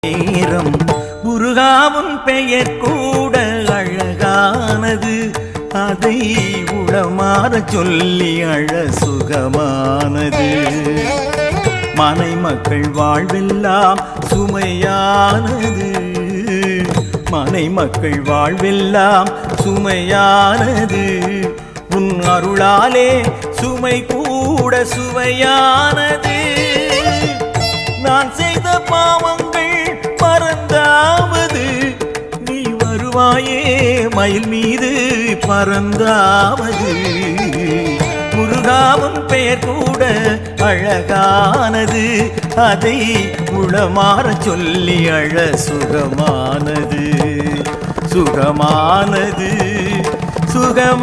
நேரம் முருகாவும் பெயர் கூட அழகானது, அதை உளமாற சொல்லி அழ சுகமானது. மனை மக்கள் வாழ்வெல்லாம் சுமையானது, மனை மக்கள் வாழ்வெல்லாம் சுமையானது. உன் அருளாலே சுமை கூட சுவையானது. நான் செய்த பாவங்கள் பறந்தாவது, நீ வருவாயே மயில் மீது பறந்தாவது. முருகாவும் பெயர் கூட அழகானது, அதை உளமாற சொல்லி அழ சுகமானது, சுகமானது, சுகமானது.